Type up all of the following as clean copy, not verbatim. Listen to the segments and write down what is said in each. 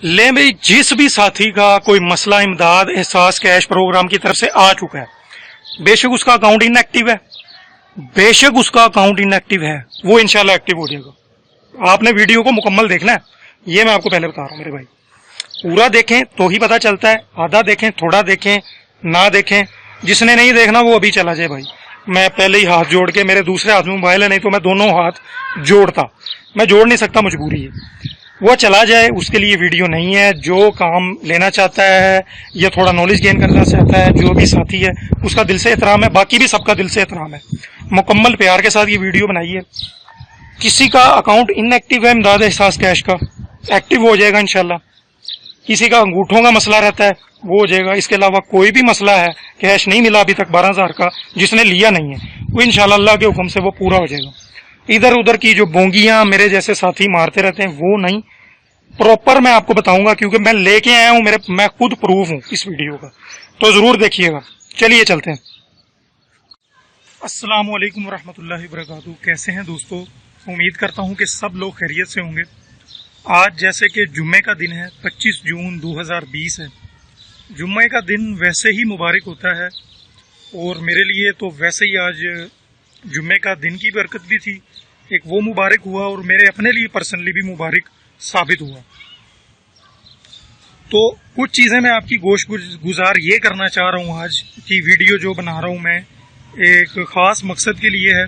ले भाई, जिस भी साथी का कोई मसला इमदाद एहसास कैश प्रोग्राम की तरफ से आ चुका है, बेशक उसका अकाउंट इनएक्टिव है, बेशक उसका अकाउंट इनएक्टिव है, वो इंशाल्लाह एक्टिव हो जाएगा। आपने वीडियो को मुकम्मल देखना है, ये मैं आपको पहले बता रहा हूँ मेरे भाई। पूरा देखें तो ही पता चलता है, आधा देखें, थोड़ा देखें, ना देखें। जिसने नहीं देखना वो अभी चला जाए भाई। मैं पहले ही हाथ जोड़ के, मेरे दूसरे हाथ में मोबाइल है, नहीं तो मैं दोनों हाथ जोड़ता, मैं जोड़ नहीं सकता, मजबूरी है। वो चला जाए, उसके लिए वीडियो नहीं है। जो काम लेना चाहता है या थोड़ा नॉलेज गेन करना चाहता है, जो भी साथी है, उसका दिल से एहतराम है, बाकी भी सबका दिल से एहतराम है। मुकम्मल प्यार के साथ ये वीडियो बनाइए। किसी का अकाउंट इनएक्टिव है इमदाद एहसास कैश का, एक्टिव हो जाएगा इंशाल्लाह। किसी का अंगूठों का मसला रहता है, वो हो जाएगा। इसके अलावा कोई भी मसला है, कैश नहीं मिला अभी तक 12,000 का, जिसने लिया नहीं है, वो इंशाल्लाह अल्लाह के हुक्म से वो पूरा हो जाएगा। इधर उधर की जो बोंगियां मेरे जैसे साथी मारते रहते हैं, वो नहीं, प्रॉपर मैं आपको बताऊंगा, क्योंकि मैं लेके आया हूं, मैं खुद प्रूफ हूं इस वीडियो का, तो जरूर देखिएगा। चलिए चलते हैं। अस्सलाम वालेकुम रहमतुल्लाहि वबरकातुहू। कैसे हैं दोस्तों? उम्मीद करता हूं कि सब लोग खैरियत से होंगे। आज जैसे कि जुम्मे का दिन है, 25 जून 2020 है। जुम्मे का दिन वैसे ही मुबारक होता है, और मेरे लिए तो वैसे ही आज जुम्मे का दिन की बरकत भी थी, एक वो मुबारक हुआ, और मेरे अपने लिए पर्सनली भी मुबारक साबित हुआ। तो कुछ चीज़ें मैं आपकी गोश गुजार ये करना चाह रहा हूँ आज की वीडियो जो बना रहा हूँ मैं, एक ख़ास मकसद के लिए है।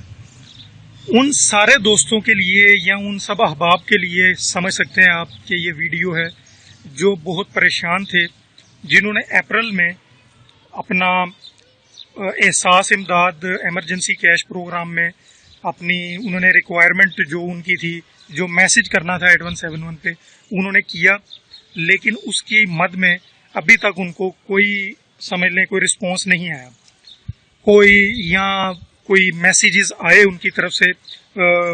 उन सारे दोस्तों के लिए या उन सब अहबाब के लिए, समझ सकते हैं आप कि ये वीडियो है, जो बहुत परेशान थे, जिन्होंने अप्रैल में अपना एहसास इमदाद एमरजेंसी कैश प्रोग्राम में अपनी उन्होंने रिक्वायरमेंट जो उनकी थी, जो मैसेज करना था 8171 पे, उन्होंने किया, लेकिन उसकी मद में अभी तक उनको कोई, समझ लें, कोई रिस्पॉन्स नहीं आया। कोई मैसेजेस आए उनकी तरफ से,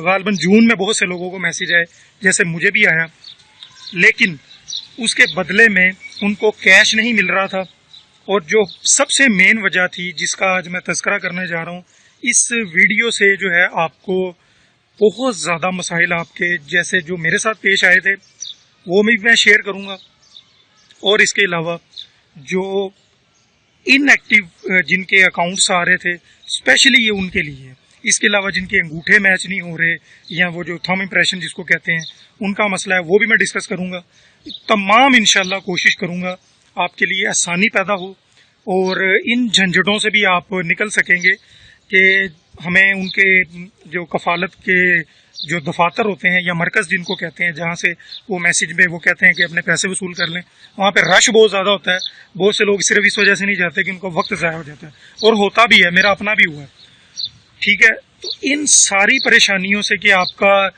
गालबन जून में बहुत से लोगों को मैसेज आए, जैसे मुझे भी आया, लेकिन उसके बदले में उनको कैश नहीं मिल रहा था। और जो सबसे मेन वजह थी, जिसका आज मैं तज़किरा करने जा रहा हूँ इस वीडियो से, जो है आपको बहुत ज़्यादा मसाइल आपके जैसे जो मेरे साथ पेश आए थे वो भी मैं शेयर करूँगा। और इसके अलावा जो इनएक्टिव जिनके अकाउंट्स आ रहे थे, स्पेशली ये उनके लिए है। इसके अलावा जिनके अंगूठे मैच नहीं हो रहे, या वो जो थंब इम्प्रेशन जिसको कहते हैं, उनका मसला है, वो भी मैं डिस्कस करूँगा। तमाम इंशाल्लाह कोशिश करूँगा आपके लिए आसानी पैदा हो, और इन झंझटों से भी आप निकल सकेंगे कि हमें उनके जो कफालत के जो दफातर होते हैं, या मरकज़ जिनको कहते हैं, जहाँ से वो मैसेज में वो कहते हैं कि अपने पैसे वसूल कर लें, वहाँ पे रश बहुत ज़्यादा होता है। बहुत से लोग सिर्फ इस वजह से नहीं जाते कि उनका वक्त ज़ाया हो जाता है, और होता भी है, मेरा अपना भी हुआ है। ठीक है, तो इन सारी परेशानियों से कि आपका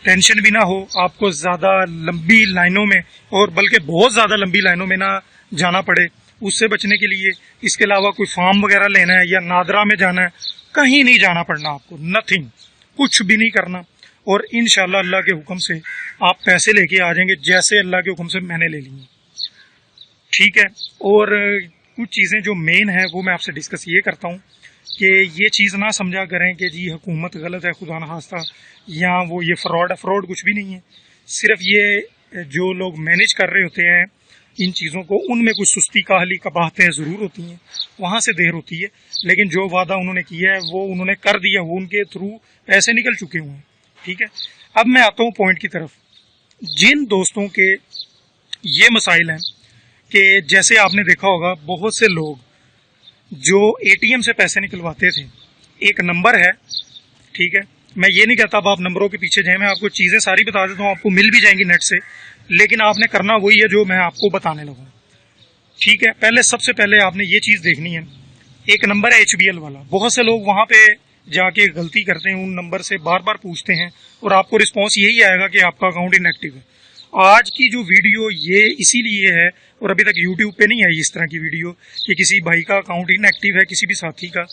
टेंशन भी ना हो, आपको ज़्यादा लंबी लाइनों में, और बल्कि बहुत ज़्यादा लंबी लाइनों में ना जाना पड़े, उससे बचने के लिए, इसके अलावा कोई फॉर्म वगैरह लेना है या नादरा में जाना है, कहीं नहीं जाना पड़ना आपको, नथिंग, कुछ भी नहीं करना। और इंशाल्लाह अल्लाह के हुक्म से आप पैसे लेके आ जाएंगे, जैसे अल्लाह के हुक्म से मैंने ले लिए। ठीक है, और कुछ चीज़ें जो मेन है वो मैं आपसे डिस्कस ये करता हूँ कि ये चीज़ ना समझा करें कि जी हुकूमत गलत है खुदा न खास्ता, या वो ये फ्रॉड है। फ्रॉड कुछ भी नहीं है, सिर्फ ये जो लोग मैनेज कर रहे होते हैं इन चीज़ों को, उनमें कुछ सुस्ती काहली कबाहतें ज़रूर होती हैं, वहाँ से देर होती है। लेकिन जो वादा उन्होंने किया है वो उन्होंने कर दिया, वो उनके थ्रू पैसे निकल चुके हुए हैं। ठीक है, अब मैं आता हूँ पॉइंट की तरफ। जिन दोस्तों के ये मसाइल हैं कि जैसे आपने देखा होगा, बहुत से लोग जो एटीएम से पैसे निकलवाते थे, एक नंबर है, ठीक है, मैं ये नहीं कहता अब आप नंबरों के पीछे जाएं, मैं आपको चीज़ें सारी बता देता हूँ, आपको मिल भी जाएंगी नेट से, लेकिन आपने करना वही है जो मैं आपको बताने लगूँ। ठीक है, पहले सबसे पहले आपने ये चीज़ देखनी है, एक नंबर है HBL वाला। बहुत से लोग वहाँ पे जाके गलती करते हैं, उन नंबर से बार बार पूछते हैं, और आपको रिस्पॉन्स यही आएगा कि आपका अकाउंट इनएक्टिव है। आज की जो वीडियो ये इसीलिए है, और अभी तक यूट्यूब पे नहीं आई इस तरह की वीडियो कि किसी भाई का अकाउंट इनएक्टिव है, किसी भी साथी का,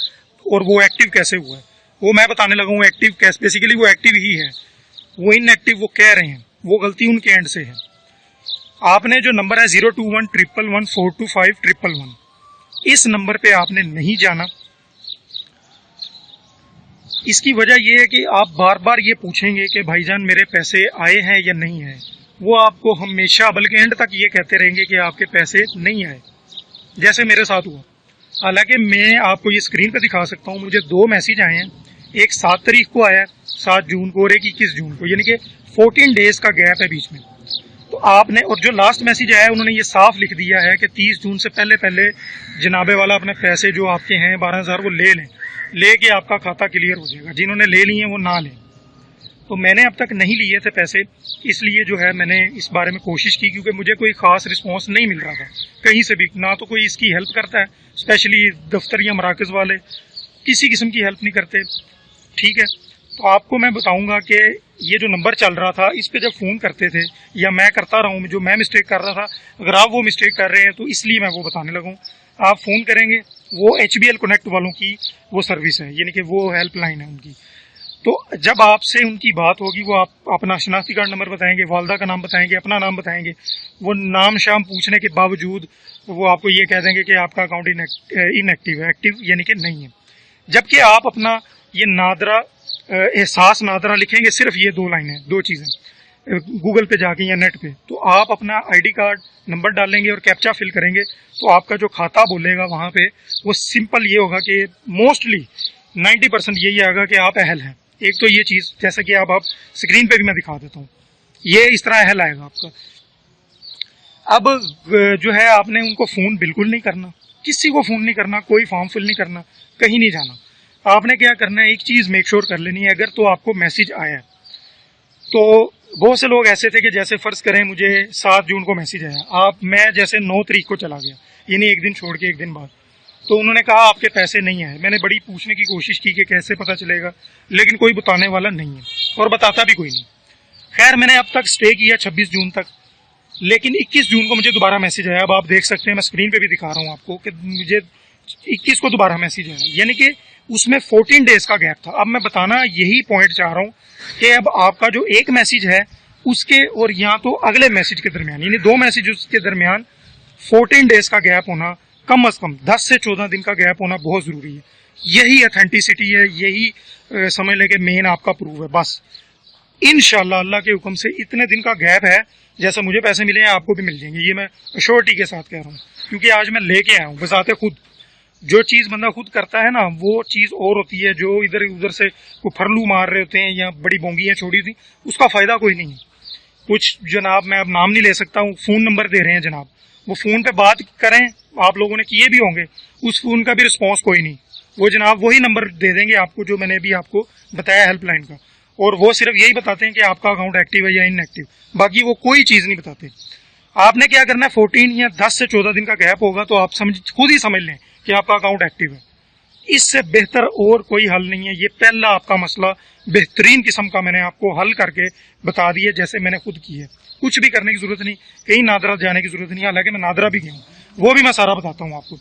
और वो एक्टिव कैसे हुआ है, वो मैं बताने लगा हूँ। एक्टिव कैसे, बेसिकली वो एक्टिव ही है, वो इनएक्टिव वो कह रहे हैं, वो गलती उनके एंड से है। आपने जो नंबर है 02111425111, इस नंबर पे आपने नहीं जाना। इसकी वजह यह है कि आप बार बार ये पूछेंगे कि भाईजान मेरे पैसे आए हैं या नहीं है, वो आपको हमेशा बल्कि एंड तक ये कहते रहेंगे कि आपके पैसे नहीं आए, जैसे मेरे साथ हुआ। हालांकि मैं आपको ये स्क्रीन पे दिखा सकता हूँ, मुझे 2 मैसेज आए हैं, एक 7 तारीख को आया है, 7 जून को, और एक 21 जून को, यानी कि 14 डेज का गैप है बीच में। तो आपने, और जो लास्ट मैसेज आया है उन्होंने ये साफ लिख दिया है कि 30 जून से पहले पहले जनाबे वाला अपने पैसे जो आपके हैं 12,000 वो ले लें, लेके आपका खाता क्लियर हो जाएगा। जिन्होंने ले लिए हैं वो ना लें। तो मैंने अब तक नहीं लिए थे पैसे, इसलिए जो है मैंने इस बारे में कोशिश की, क्योंकि मुझे कोई खास रिस्पॉन्स नहीं मिल रहा था कहीं से भी, ना तो कोई इसकी हेल्प करता है, स्पेशली दफ्तर या मराकज़ वाले किसी किस्म की हेल्प नहीं करते। ठीक है, तो आपको मैं बताऊंगा कि ये जो नंबर चल रहा था इस पे जब फ़ोन करते थे, या मैं करता रहा हूँ, जो मैं मिस्टेक कर रहा था, अगर आप वो मिस्टेक कर रहे हैं तो इसलिए मैं वो बताने लगा हूँ। आप फ़ोन करेंगे, वो HBL कनेक्ट वालों की वो सर्विस है, यानी कि वो हेल्पलाइन है उनकी। तो जब आपसे उनकी बात होगी, वो आप अपना शनाख्ती कार्ड नंबर बताएंगे, वालदा का नाम बताएंगे, अपना नाम बताएंगे, वो नाम शाम पूछने के बावजूद वो आपको ये कह देंगे कि आपका अकाउंट इनएक्टिव है, एक्टिव यानी कि नहीं है। जबकि आप अपना ये नादरा एहसास नादरा लिखेंगे, सिर्फ ये 2 लाइनें, 2 चीज़ें, गूगल पे जाके या नेट पे, तो आप अपना ID कार्ड नंबर डालेंगे और कैप्चा फिल करेंगे, तो आपका जो खाता बोलेगा वहाँ पे वो सिंपल ये होगा कि मोस्टली 90% यही आएगा कि आप अहल हैं। एक तो ये चीज़, जैसा कि आप स्क्रीन पे भी मैं दिखा देता हूँ, ये इस तरह अहल आएगा आपका। अब जो है आपने उनको फ़ोन बिल्कुल नहीं करना, किसी को फ़ोन नहीं करना, कोई फॉर्म फिल नहीं करना, कहीं नहीं जाना। आपने क्या करना है, एक चीज़ मेक श्योर कर लेनी है, अगर तो आपको मैसेज आया है, तो बहुत से लोग ऐसे थे कि जैसे फ़र्ज़ करें मुझे 7 जून को मैसेज आया, मैं जैसे 9 तारीख को चला गया, यानी एक दिन छोड़ के एक दिन बाद, तो उन्होंने कहा आपके पैसे नहीं आए। मैंने बड़ी पूछने की कोशिश की कि कैसे पता चलेगा, लेकिन कोई बताने वाला नहीं है और बताता भी कोई नहीं। खैर मैंने अब तक स्टे किया 26 जून तक, लेकिन 21 जून को मुझे दोबारा मैसेज आया। अब आप देख सकते हैं, मैं स्क्रीन पे भी दिखा रहा हूँ आपको कि मुझे 21 को दोबारा मैसेज आया, यानी कि उसमें 14 डेज का गैप था। अब मैं बताना यही पॉइंट चाह रहा हूँ कि अब आपका जो एक मैसेज है उसके और या तो अगले मैसेज के दरमियान, यानी 2 मैसेज के दरमियान 14 डेज का गैप होना, कम से कम 10 से 14 दिन का गैप होना बहुत ज़रूरी है। यही ऑथेंटिसिटी है, यही समझ लें कि मेन आपका प्रूफ है। बस इंशाल्लाह अल्लाह के हुक्म से इतने दिन का गैप है, जैसे मुझे पैसे मिले हैं आपको भी मिल जाएंगे, ये मैं अश्योरिटी के साथ कह रहा हूँ, क्योंकि आज मैं लेके आया हूँ बजाते खुद। जो चीज़ बंदा खुद करता है ना, वो चीज़ और होती है। जो इधर उधर से कोई फरलू मार रहे होते हैं या बड़ी बोंगियाँ छोड़ी थी, उसका फ़ायदा कोई नहीं है। कुछ जनाब, मैं अब नाम नहीं ले सकता हूँ, फ़ोन नंबर दे रहे हैं जनाब, वो फ़ोन पे बात करें, आप लोगों ने किए भी होंगे, उस फ़ोन का भी रिस्पॉन्स कोई नहीं। वो जनाब वही नंबर दे देंगे आपको जो मैंने भी आपको बताया हेल्पलाइन का, और वो सिर्फ यही बताते हैं कि आपका अकाउंट एक्टिव है या इनएक्टिव, बाकी वो कोई चीज़ नहीं बताते। आपने क्या करना है, 14 या 10 से 14 दिन का गैप होगा तो आप खुद ही समझ लें कि आपका अकाउंट एक्टिव है। इससे बेहतर और कोई हल नहीं है। ये पहला आपका मसला बेहतरीन किस्म का मैंने आपको हल करके बता दिया, जैसे मैंने खुद की है। कुछ भी करने की जरूरत नहीं, कहीं नादरा जाने की जरूरत नहीं, हालांकि मैं नादरा भी गया हूँ, वो भी मैं सारा बताता हूँ आपको।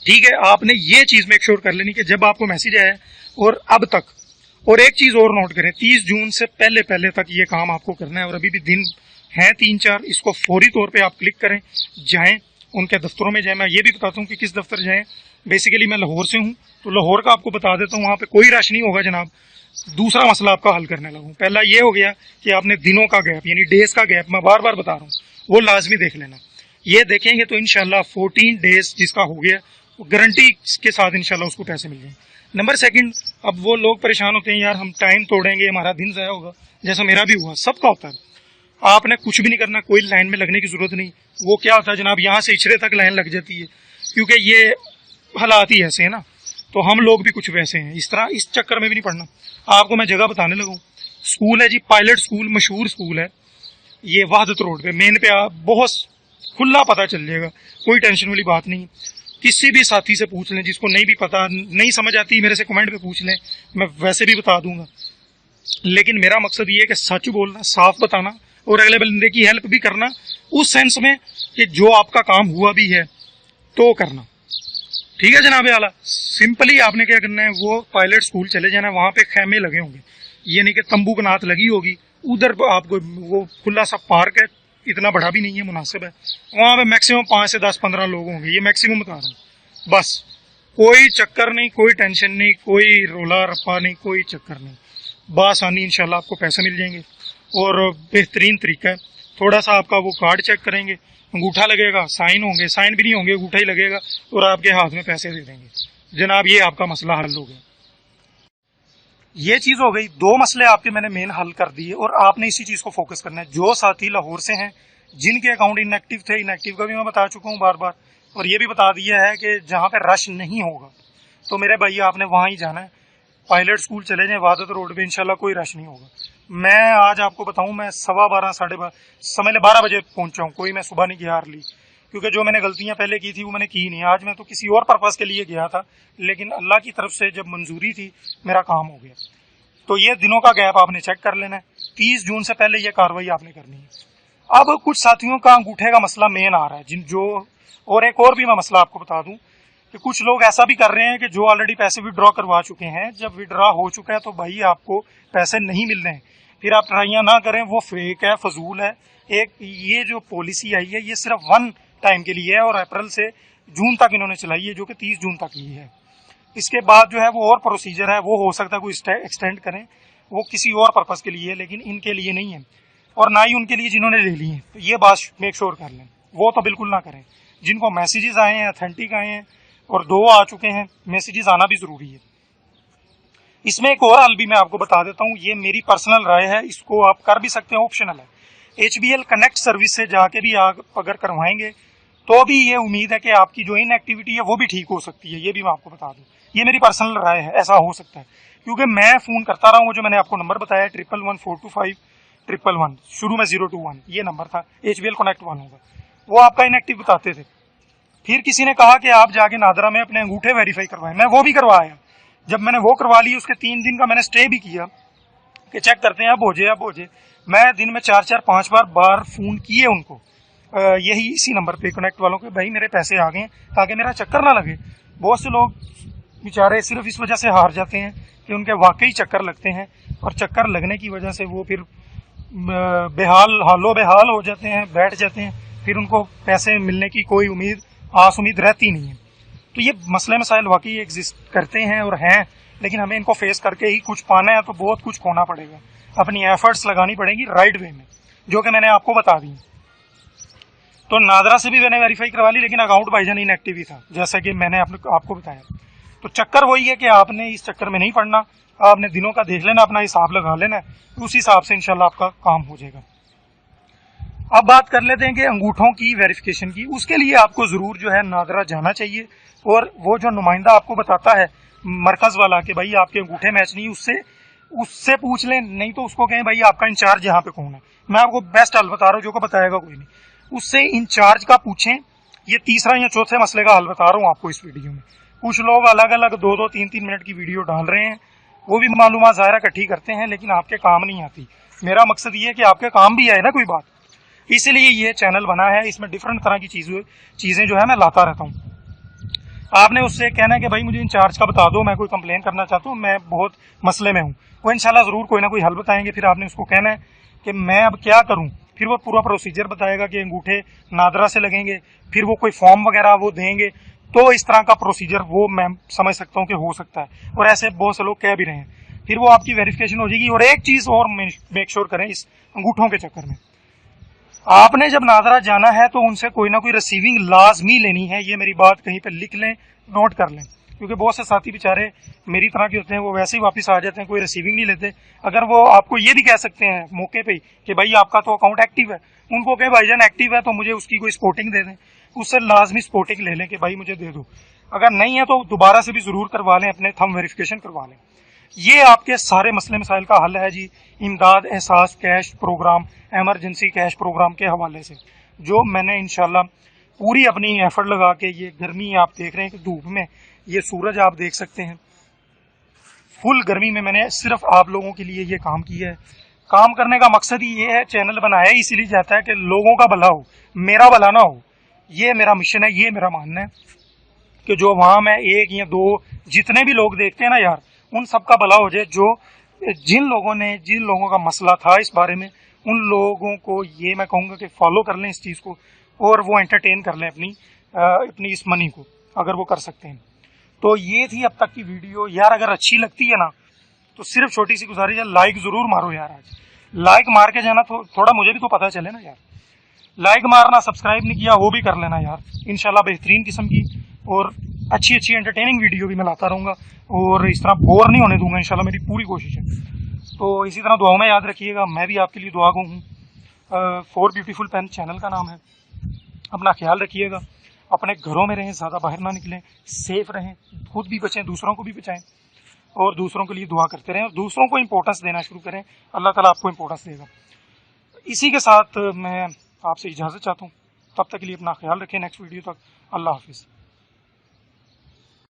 ठीक है, आपने ये चीज़ मेक श्योर कर लेनी कि जब आपको मैसेज आया और अब तक, और एक चीज़ और नोट करें, 30 जून से पहले पहले तक ये काम आपको करना है, और अभी भी दिन हैं 3-4, इसको फौरी तौर पे आप क्लिक करें, जाएं उनके दफ्तरों में जाएं। मैं ये भी बताता हूँ कि किस दफ्तर जाएं। बेसिकली मैं लाहौर से हूँ, तो लाहौर का आपको बता देता हूँ, वहाँ पे कोई रश नहीं होगा जनाब। दूसरा मसला आपका हल करने लगूँ। पहला ये हो गया कि आपने दिनों का गैप, यानी डेज का गैप, मैं बार बार बता रहा हूँ, वो लाजमी देख लेना। ये देखेंगे तो इंशाल्लाह 14 डेज जिसका हो गया, गारंटी के साथ इंशाल्लाह उसको पैसे मिल जाएंगे। नंबर सेकंड, अब वो लोग परेशान होते हैं, यार हम टाइम तोड़ेंगे, हमारा दिन ज़ाया होगा, जैसा मेरा भी हुआ, सबका होता है। आपने कुछ भी नहीं करना, कोई लाइन में लगने की जरूरत नहीं। वो क्या होता है जनाब, यहाँ से इचरे तक लाइन लग जाती है, क्योंकि ये हालात ही ऐसे है ना, तो हम लोग भी कुछ वैसे हैं। इस तरह इस चक्कर में भी नहीं पड़ना। आपको मैं जगह बताने लगूँ, स्कूल है जी, पायलट स्कूल, मशहूर स्कूल है, ये वहादत रोड पे, मेन पे। आप बहुत खुला पता चल जाएगा, कोई टेंशन वाली बात नहीं। किसी भी साथी से पूछ लें, जिसको नहीं भी पता, नहीं समझ आती, मेरे से कमेंट पे पूछ लें, मैं वैसे भी बता दूंगा। लेकिन मेरा मकसद ये है कि सच बोलना, साफ बताना, और अगले बंदे की हेल्प भी करना, उस सेंस में कि जो आपका काम हुआ भी है तो करना। ठीक है जनाब आला, सिंपली आपने क्या करना है, वो पायलट स्कूल चले जाना, वहाँ पे खैमे लगे होंगे, ये नहीं कि तंबू कनात लगी होगी, उधर आपको वो खुला सा पार्क है, इतना बड़ा भी नहीं है, मुनासिब है, वहाँ पे मैक्सिमम 5 से 10-15 लोग होंगे, ये मैक्सिमम बता रहा हूँ। बस कोई चक्कर नहीं, कोई टेंशन नहीं, कोई रोला रप्पा नहीं, कोई चक्कर नहीं, बआसानी इंशाल्लाह आपको पैसे मिल जाएंगे। और बेहतरीन तरीका है। थोड़ा सा आपका वो कार्ड चेक करेंगे, अंगूठा लगेगा, साइन होंगे, साइन भी नहीं होंगे, अंगूठा ही लगेगा और आपके हाथ में पैसे दे देंगे। जनाब ये आपका मसला हल हो गया। ये चीज हो गई, दो मसले आपके मैंने मेन हल कर दिए और आपने इसी चीज को फोकस करना है। जो साथी लाहौर से हैं जिनके अकाउंट इनएक्टिव थे, इनएक्टिव का भी मैं बता चुका हूँ बार बार, और ये भी बता दिया है कि जहां पे रश नहीं होगा तो मेरे भाई आपने वहां ही जाना है। पायलट स्कूल चले जाएं, वादत रोड पे, इंशाल्लाह कोई रश नहीं होगा। मैं आज आपको बताऊं, मैं 12:15 12:30 समझ ले 12 बजे पहुंचा हूं, कोई मैं सुबह नहीं गया अर्ली, क्योंकि जो मैंने गलतियां पहले की थी वो मैंने की नहीं। आज मैं तो किसी और पर्पज के लिए गया था, लेकिन अल्लाह की तरफ से जब मंजूरी थी मेरा काम हो गया। तो ये दिनों का गैप आपने चेक कर लेना है, 30 जून से पहले ये कार्रवाई आपने करनी है। अब कुछ साथियों का अंगूठे का मसला मेन आ रहा है, जिन जो और एक और भी मैं मसला आपको बता दूं कि कुछ लोग ऐसा भी कर रहे हैं कि जो ऑलरेडी पैसे विड्रॉ करवा चुके हैं, जब विड्रॉ हो चुका है तो भाई आपको पैसे नहीं मिल रहे हैं, फिर आप ट्राइयां ना करें, वो फेक है, फजूल है। एक ये जो पॉलिसी आई है ये सिर्फ 1 टाइम के लिए है और अप्रैल से जून तक इन्होंने चलाई है, जो कि 30 जून तक ही है। इसके बाद जो है वो और प्रोसीजर है, वो हो सकता है कोई एक्सटेंड करें, वो किसी और पर्पज के लिए है, लेकिन इनके लिए नहीं है और ना ही उनके लिए जिन्होंने ले ली है। तो ये बात मेक श्योर कर लें, वो तो बिल्कुल ना करें। जिनको मैसेजेस आए हैं, अथेंटिक आए हैं और 2 आ चुके हैं, मैसेजेस आना भी जरूरी है। इसमें एक और हल भी मैं आपको बता देता हूं, ये मेरी पर्सनल राय है, इसको आप कर भी सकते हैं, ऑप्शनल है। HBL कनेक्ट सर्विस से जाके भी आप अगर करवाएंगे तो भी ये उम्मीद है कि आपकी जो इनएक्टिविटी है वो भी ठीक हो सकती है। ये भी मैं आपको बता दूं, ये मेरी पर्सनल राय है, ऐसा हो सकता है, क्योंकि मैं फोन करता रहा हूं। जो मैंने आपको नंबर बताया 1114251111, शुरू में 021 ये नंबर था, HBL कनेक्ट 1 होगा, वो आपका इनएक्टिव बताते थे। फिर किसी ने कहा कि आप जाके नादरा में अपने अंगूठे वेरीफाई करवाएं, मैं वो भी करवाया। जब मैंने वो करवा ली, उसके 3 दिन का मैंने स्टे भी किया कि चेक करते हैं, अब हो जाए। मैं दिन में 4-4 5 बार फोन किए उनको, यही इसी नंबर पे कनेक्ट वालों के, भाई मेरे पैसे आ गए, ताकि मेरा चक्कर ना लगे। बहुत से लोग बेचारे सिर्फ इस वजह से हार जाते हैं कि उनके वाकई चक्कर लगते हैं और चक्कर लगने की वजह से वो फिर हालो बेहाल हो जाते हैं, बैठ जाते हैं, फिर उनको पैसे मिलने की कोई आस उम्मीद रहती नहीं है। तो ये मसले मसाइल वाकई एग्जिस्ट करते हैं और हैं, लेकिन हमें इनको फेस करके ही कुछ पाना है तो बहुत कुछ खोना पड़ेगा, अपनी एफर्ट्स लगानी पड़ेगी राइट वे में, जो कि मैंने आपको बता दी। तो नादरा से भी मैंने वेरीफाई करवा ली, लेकिन अकाउंट भाईजान इनएक्टिव ही था, जैसा कि मैंने आपको बताया। तो चक्कर वही है कि आपने इस चक्कर में नहीं पड़ना, आपने दिनों का देख लेना, अपना हिसाब लगा लेना, उस हिसाब से इंशाल्लाह आपका काम हो जाएगा। अब बात कर लेते हैं कि अंगूठों की वेरिफिकेशन की। उसके लिए आपको जरूर जो है नादरा जाना चाहिए, और वो जो नुमाइंदा आपको बताता है मरकज वाला कि भाई आपके अंगूठे मैच नहीं, उससे पूछ लें, नहीं तो उसको कहें भाई आपका इंचार्ज यहाँ पे कौन है। मैं आपको बेस्ट हल बता रहा हूँ, जो को बताएगा कोई नहीं, उससे इंचार्ज का पूछें। ये तीसरा या चौथे मसले का हल बता रहा हूँ आपको इस वीडियो में। कुछ लोग अलग अलग 2-2 3-3 मिनट की वीडियो डाल रहे हैं, वो भी मालूमात ज़ाहिर इकट्ठी करते हैं, लेकिन आपके काम नहीं आती। मेरा मकसद ये है कि आपके काम भी आए ना कोई बात, इसलिए ये चैनल बना है। इसमें डिफरेंट तरह की चीजें जो है मैं लाता रहता हूँ। आपने उससे कहना है कि भाई मुझे इंचार्ज का बता दो, मैं कोई कंप्लेन करना चाहता हूँ, मैं बहुत मसले में हूँ, वो इंशाल्लाह जरूर कोई ना कोई हल बताएंगे। फिर आपने उसको कहना है कि मैं अब क्या करूँ, फिर वो पूरा प्रोसीजर बताएगा कि अंगूठे नादरा से लगेंगे, फिर वो कोई फॉर्म वगैरह वो देंगे। तो इस तरह का प्रोसीजर वो मैं समझ सकता हूँ कि हो सकता है, और ऐसे बहुत से लोग कह भी रहे हैं। फिर वो आपकी वेरिफिकेशन हो जाएगी। और एक चीज और मेक श्योर करें, इस अंगूठों के चक्कर में आपने जब नादरा जाना है तो उनसे कोई ना कोई रिसीविंग लाजमी लेनी है। ये मेरी बात कहीं पर लिख लें, नोट कर लें, क्योंकि बहुत से साथी बेचारे मेरी तरह के होते हैं, वो वैसे ही वापस आ जाते हैं, कोई रिसीविंग नहीं लेते। अगर वो आपको ये भी कह सकते हैं मौके पे कि भाई आपका तो अकाउंट एक्टिव है, उनको कहे भाईजान एक्टिव है तो मुझे उसकी कोई स्पोर्टिंग दे दें, उससे लाजमी स्पोर्टिंग ले लें कि भाई मुझे दे दो। अगर नहीं है तो दोबारा से भी जरूर करवा लें, अपने थंब वेरिफिकेशन करवा लें। ये आपके सारे मसले मसाइल का हल है जी, इमदाद एहसास cash programme, emergency cash programme के हवाले से, जो मैंने इंशाल्लाह पूरी अपनी एफर्ट लगा के, ये गर्मी आप देख रहे हैं कि धूप में ये सूरज आप देख सकते हैं, फुल गर्मी में मैंने सिर्फ आप लोगों के लिए ये काम किया है। काम करने का मकसद ही ये है, चैनल बनाया इसीलिए जाता है कि लोगों का भला हो, मेरा भला ना हो। ये मेरा मिशन है, ये मेरा मानना है कि जो वहां मैं 1 या 2 जितने भी लोग देखते हैं ना यार, उन सबका भला हो जाए। जिन लोगों का मसला था इस बारे में, उन लोगों को ये मैं कहूंगा कि फॉलो कर लें इस चीज को, और वो एंटरटेन कर लें अपनी इस मनी को, अगर वो कर सकते हैं। तो ये थी अब तक की वीडियो यार। अगर अच्छी लगती है ना तो सिर्फ छोटी सी गुजारिश है, लाइक जरूर मारो यार आज, लाइक मार के जाना, थोड़ा मुझे भी तो पता चले ना यार। लाइक मारना, सब्सक्राइब नहीं किया वो भी कर लेना यार। इंशाल्लाह बेहतरीन किस्म की और अच्छी अच्छी एंटरटेनिंग वीडियो भी मैं लाता रहूँगा और इस तरह बोर नहीं होने दूंगा इंशाल्लाह, मेरी पूरी कोशिश है। तो इसी तरह दुआओं में याद रखिएगा, मैं भी आपके लिए दुआ गो हूँ। 4 ब्यूटीफुल पेन चैनल का नाम है। अपना ख्याल रखिएगा, अपने घरों में रहें, ज़्यादा बाहर ना निकलें, सेफ रहें, खुद भी बचें, दूसरों को भी बचाएं और दूसरों के लिए दुआ करते रहें और दूसरों को इंपॉर्टेंस देना शुरू करें। अल्लाह ताला आपको इंपॉर्टेंस देगा। इसी के साथ मैं आपसे इजाज़त चाहता हूँ। तब तक के लिए अपना ख्याल रखें। नेक्स्ट वीडियो तक अल्लाह हाफिज़।